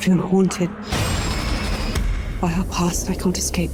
feel haunted by our past I can't escape.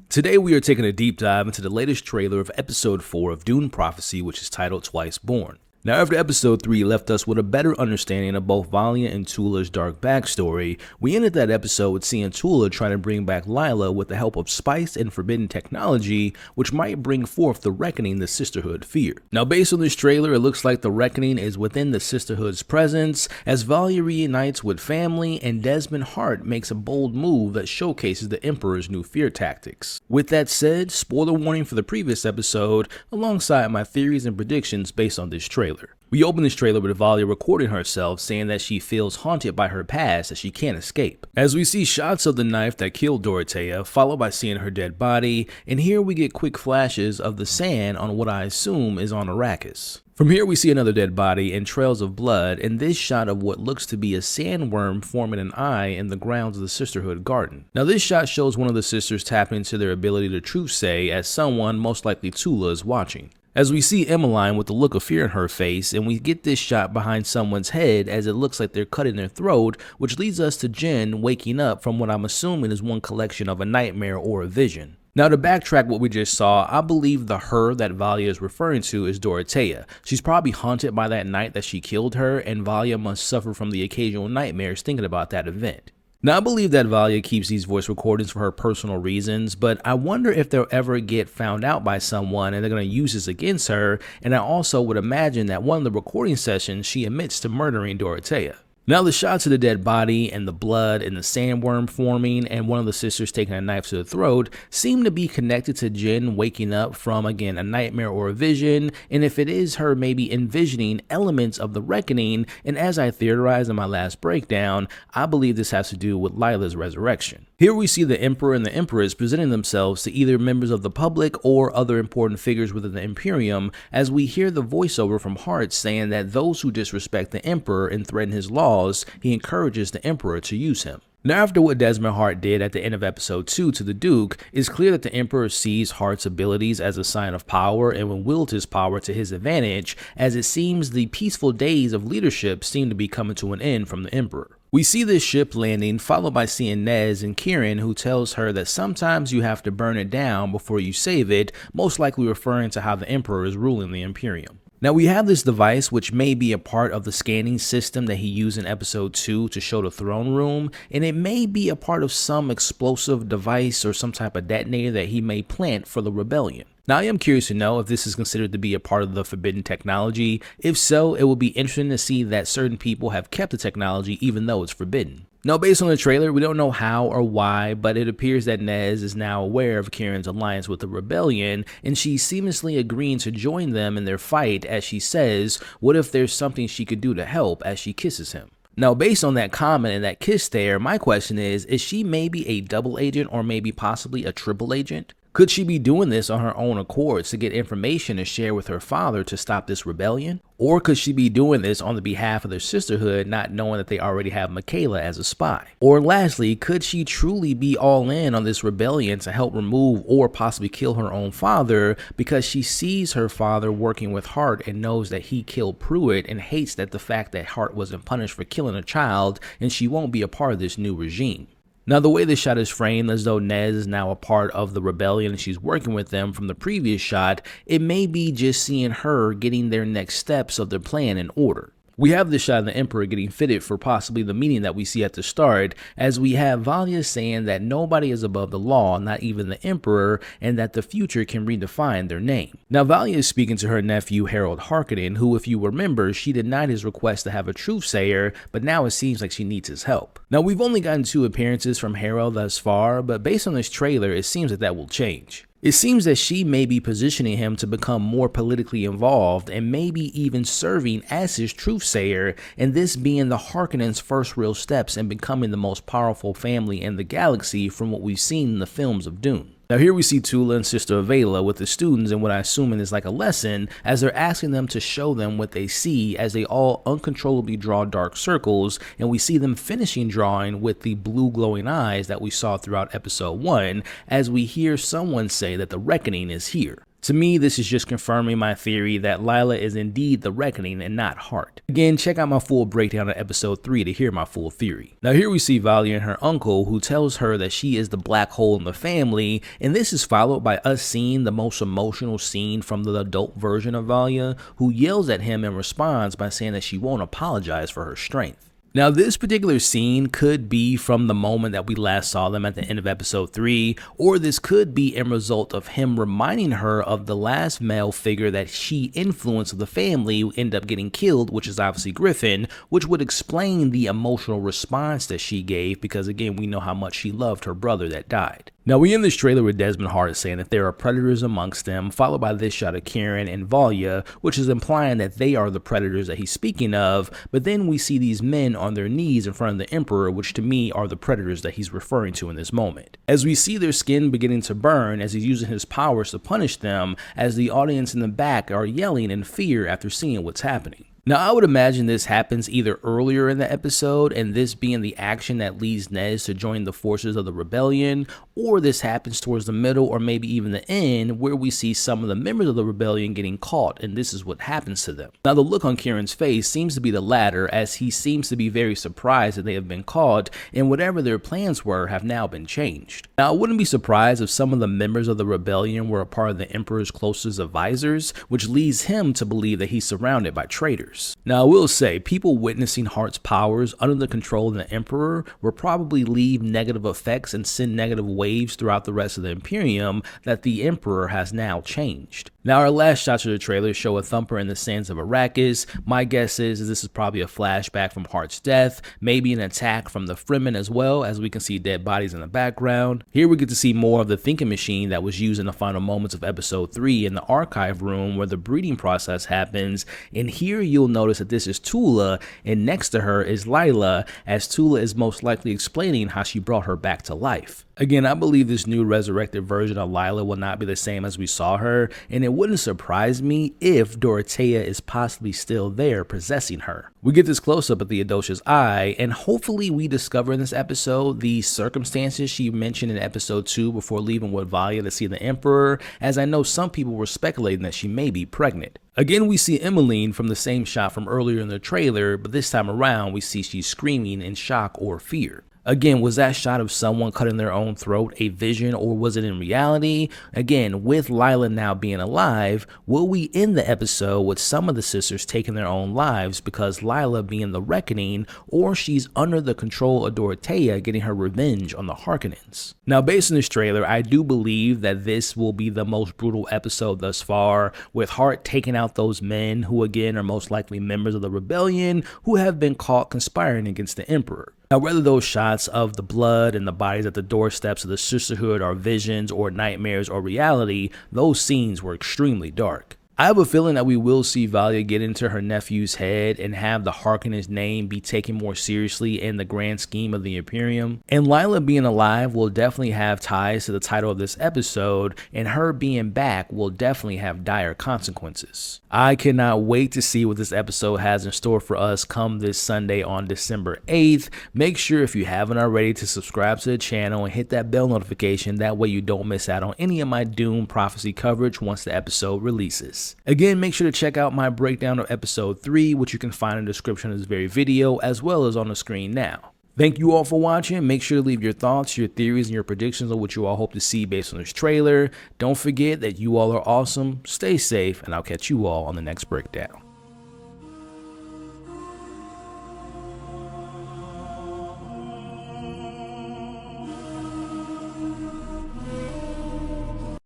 Today we are taking a deep dive into the latest trailer of episode 4 of Dune Prophecy, which is titled Twice Born. Now, after episode 3 left us with a better understanding of both Valia and Tula's dark backstory, we ended that episode with seeing Tula trying to bring back Lila with the help of spiced and forbidden technology, which might bring forth the reckoning the Sisterhood fear. Now, based on this trailer, it looks like the reckoning is within the Sisterhood's presence, as Valia reunites with family and Desmond Hart makes a bold move that showcases the Emperor's new fear tactics. With that said, spoiler warning for the previous episode, alongside my theories and predictions based on this trailer. We open this trailer with Valia recording herself saying that she feels haunted by her past that she can't escape. As we see shots of the knife that killed Dorothea, followed by seeing her dead body, and here we get quick flashes of the sand on what I assume is on Arrakis. From here we see another dead body and trails of blood, and this shot of what looks to be a sandworm forming an eye in the grounds of the Sisterhood garden. Now this shot shows one of the sisters tapping into their ability to truth say as someone, most likely Tula, is watching. As we see Emmeline with the look of fear in her face, and we get this shot behind someone's head as it looks like they're cutting their throat, which leads us to Jen waking up from what I'm assuming is one collection of a nightmare or a vision. Now to backtrack what we just saw, I believe the her that Valia is referring to is Dorothea. She's probably haunted by that night that she killed her, and Valia must suffer from the occasional nightmares thinking about that event. Now, I believe that Valia keeps these voice recordings for her personal reasons, but I wonder if they'll ever get found out by someone and they're going to use this against her, and I also would imagine that one of the recording sessions she admits to murdering Dorothea. Now the shots of the dead body and the blood and the sandworm forming and one of the sisters taking a knife to the throat seem to be connected to Jen waking up from, again, a nightmare or a vision, and if it is her maybe envisioning elements of the reckoning, and as I theorized in my last breakdown, I believe this has to do with Lila's resurrection. Here we see the Emperor and the Empress presenting themselves to either members of the public or other important figures within the Imperium, as we hear the voiceover from Hart saying that those who disrespect the Emperor and threaten his laws, he encourages the Emperor to use him. Now, after what Desmond Hart did at the end of episode 2 to the Duke, it's clear that the Emperor sees Hart's abilities as a sign of power and will wield his power to his advantage, as it seems the peaceful days of leadership seem to be coming to an end from the Emperor. We see this ship landing, followed by seeing Nez and Kieran, who tells her that sometimes you have to burn it down before you save it, most likely referring to how the Emperor is ruling the Imperium. Now we have this device which may be a part of the scanning system that he used in episode 2 to show the throne room, and it may be a part of some explosive device or some type of detonator that he may plant for the rebellion. Now I am curious to know if this is considered to be a part of the forbidden technology. If so, it will be interesting to see that certain people have kept the technology even though it's forbidden. Now, based on the trailer, we don't know how or why, but it appears that Nez is now aware of Kieran's alliance with the rebellion, and she's seamlessly agreeing to join them in their fight, as she says, what if there's something she could do to help, as she kisses him. Now, based on that comment and that kiss there, my question is she maybe a double agent or maybe possibly a triple agent? Could she be doing this on her own accord to get information to share with her father to stop this rebellion? Or could she be doing this on the behalf of their sisterhood, not knowing that they already have Michaela as a spy? Or lastly, could she truly be all in on this rebellion to help remove or possibly kill her own father because she sees her father working with Hart and knows that he killed Pruitt and hates that the fact that Hart wasn't punished for killing a child, and she won't be a part of this new regime? Now, the way this shot is framed as though Nez is now a part of the rebellion and she's working with them from the previous shot, it may be just seeing her getting their next steps of their plan in order. We have this shot of the Emperor getting fitted for possibly the meeting that we see at the start, as we have Valia saying that nobody is above the law, not even the Emperor, and that the future can redefine their name. Now, Valia is speaking to her nephew Harold Harkonnen, who, if you remember, she denied his request to have a truthsayer, but now it seems like she needs his help. Now, we've only gotten 2 appearances from Harold thus far, but based on this trailer, it seems that will change. It seems that she may be positioning him to become more politically involved and maybe even serving as his truthsayer, and this being the Harkonnens' first real steps in becoming the most powerful family in the galaxy from what we've seen in the films of Dune. Now here we see Tula and Sister Avela with the students in what I assume is like a lesson, as they're asking them to show them what they see as they all uncontrollably draw dark circles, and we see them finishing drawing with the blue glowing eyes that we saw throughout episode 1, as we hear someone say that the reckoning is here. To me, this is just confirming my theory that Lila is indeed the Reckoning and not Hart. Again, check out my full breakdown of episode 3 to hear my full theory. Now here we see Valia and her uncle, who tells her that she is the black hole in the family, and this is followed by us seeing the most emotional scene from the adult version of Valia, who yells at him and responds by saying that she won't apologize for her strength. Now, this particular scene could be from the moment that we last saw them at the end of episode 3, or this could be a result of him reminding her of the last male figure that she influenced of the family who ended up getting killed, which is obviously Griffin, which would explain the emotional response that she gave because, again, we know how much she loved her brother that died. Now, we end this trailer with Desmond Hart saying that there are predators amongst them, followed by this shot of Karen and Valia, which is implying that they are the predators that he's speaking of, but then we see these men on their knees in front of the Emperor, which to me are the predators that he's referring to in this moment. As we see their skin beginning to burn as he's using his powers to punish them, as the audience in the back are yelling in fear after seeing what's happening. Now, I would imagine this happens either earlier in the episode, and this being the action that leads Nez to join the forces of the rebellion, or this happens towards the middle or maybe even the end, where we see some of the members of the rebellion getting caught, and this is what happens to them. Now, the look on Kieran's face seems to be the latter, as he seems to be very surprised that they have been caught, and whatever their plans were have now been changed. Now, I wouldn't be surprised if some of the members of the rebellion were a part of the Emperor's closest advisors, which leads him to believe that he's surrounded by traitors. Now, I will say, people witnessing Hart's powers under the control of the Emperor will probably leave negative effects and send negative waves throughout the rest of the Imperium that the Emperor has now changed. Now, our last shots of the trailer show a thumper in the sands of Arrakis. My guess is this is probably a flashback from Hart's death, maybe an attack from the Fremen as well, as we can see dead bodies in the background. Here we get to see more of the thinking machine that was used in the final moments of episode 3 in the archive room where the breeding process happens, and here you'll notice that this is Tula, and next to her is Lila, as Tula is most likely explaining how she brought her back to life. Again, I believe this new resurrected version of Lila will not be the same as we saw her, and it wouldn't surprise me if Dorothea is possibly still there possessing her. We get this close-up at Theodosia's eye, and hopefully we discover in this episode the circumstances she mentioned in episode 2 before leaving with Valia to see the Emperor, as I know some people were speculating that she may be pregnant. Again, we see Emmeline from the same shot from earlier in the trailer, but this time around we see she's screaming in shock or fear. Again, was that shot of someone cutting their own throat a vision, or was it in reality? Again, with Lila now being alive, will we end the episode with some of the sisters taking their own lives because Lila being the Reckoning, or she's under the control of Dorothea getting her revenge on the Harkonnens? Now, based on this trailer, I do believe that this will be the most brutal episode thus far, with Hart taking out those men who again are most likely members of the rebellion who have been caught conspiring against the Emperor. Now, whether those shots of the blood and the bodies at the doorsteps of the sisterhood are visions or nightmares or reality, those scenes were extremely dark. I have a feeling that we will see Valia get into her nephew's head and have the Harkonnens' name be taken more seriously in the grand scheme of the Imperium. And Lila being alive will definitely have ties to the title of this episode, and her being back will definitely have dire consequences. I cannot wait to see what this episode has in store for us come this Sunday on December 8th. Make sure, if you haven't already, to subscribe to the channel and hit that bell notification. That way you don't miss out on any of my Dune prophecy coverage once the episode releases. Again, make sure to check out my breakdown of episode 3, which you can find in the description of this very video, as well as on the screen now. Thank you all for watching. Make sure to leave your thoughts, your theories, and your predictions on what you all hope to see based on this trailer. Don't forget that you all are awesome, stay safe, and I'll catch you all on the next breakdown.